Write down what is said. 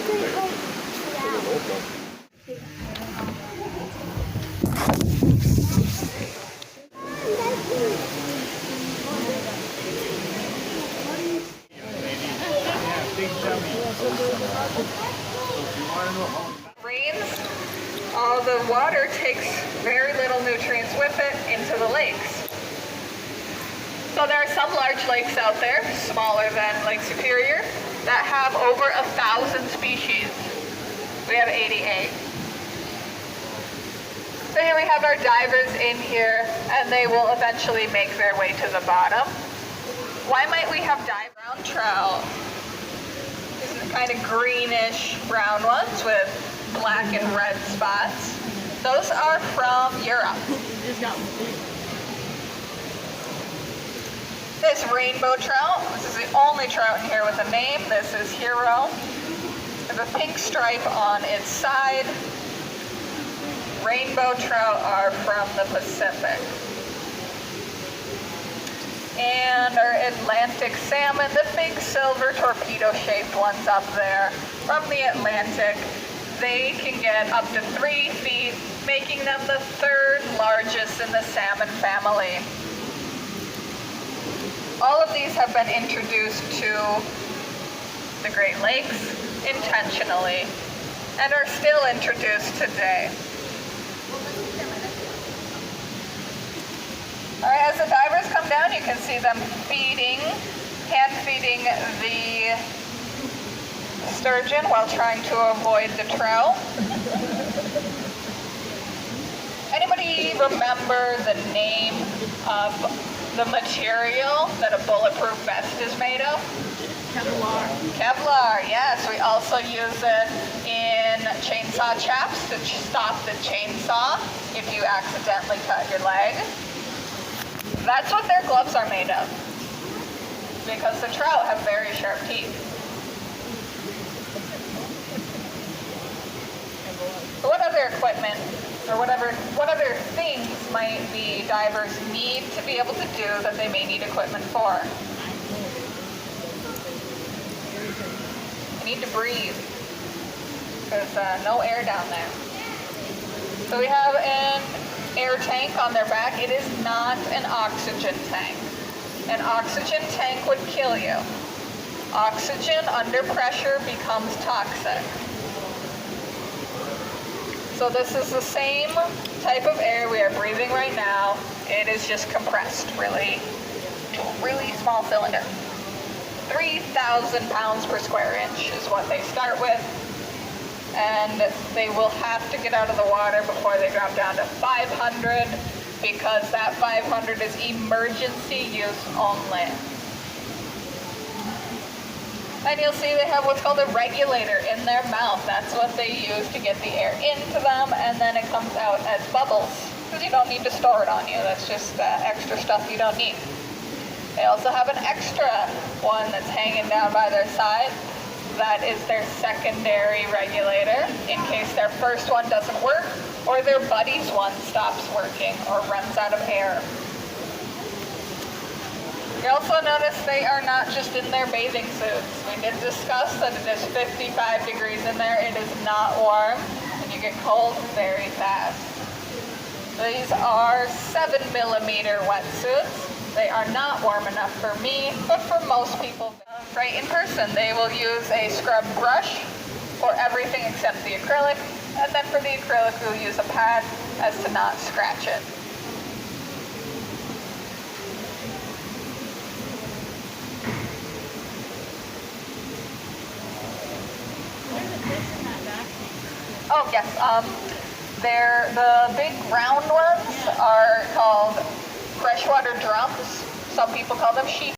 Rains, all the water takes very little nutrients with it into the lakes. So there are some large lakes out there, smaller than Lake Superior, that have over 1,000 species. We have 88. So here we have our divers in here, and they will eventually make their way to the bottom. Why might we have brown trout? These are the kind of greenish brown ones with black and red spots. Those are from Europe. This rainbow trout, this is the only trout in here with a name. This is Hero. There's a pink stripe on its side. Rainbow trout are from the Pacific. And our Atlantic salmon, the big silver torpedo-shaped ones up there from the Atlantic. They can get up to 3 feet, making them the 3rd largest in the salmon family. All of these have been introduced to the Great Lakes intentionally and are still introduced today. All right, as the divers come down, you can see them hand feeding the sturgeon while trying to avoid the trout. Anybody remember the name of the material that a bulletproof vest is made of? Kevlar. Kevlar, yes. We also use it in chainsaw chaps to stop the chainsaw if you accidentally cut your leg. That's what their gloves are made of, because the trout have very sharp teeth. So what other equipment or what other things might the divers need to be able to do that they may need equipment for? They need to breathe. There's no air down there. So we have an air tank on their back. It is not an oxygen tank. An oxygen tank would kill you. Oxygen under pressure becomes toxic. So this is the same type of air we are breathing right now. It is just compressed, really small cylinder. 3,000 pounds per square inch is what they start with. And they will have to get out of the water before they drop down to 500, because that 500 is emergency use only. And you'll see they have what's called a regulator in their mouth. That's what they use to get the air into them, and then it comes out as bubbles, because you don't need to store it on you. That's just extra stuff you don't need. They also have an extra one that's hanging down by their side. That is their secondary regulator in case their first one doesn't work or their buddy's one stops working or runs out of air. You also notice they are not just in their bathing suits. We did discuss that it is 55 degrees in there. It is not warm, and you get cold very fast. These are 7mm wetsuits. They are not warm enough for me, but for most people, right in person, they will use a scrub brush for everything except the acrylic, and then for the acrylic, we'll use a pad as to not scratch it. Oh yes, the big round ones are called freshwater drums. Some people call them sheep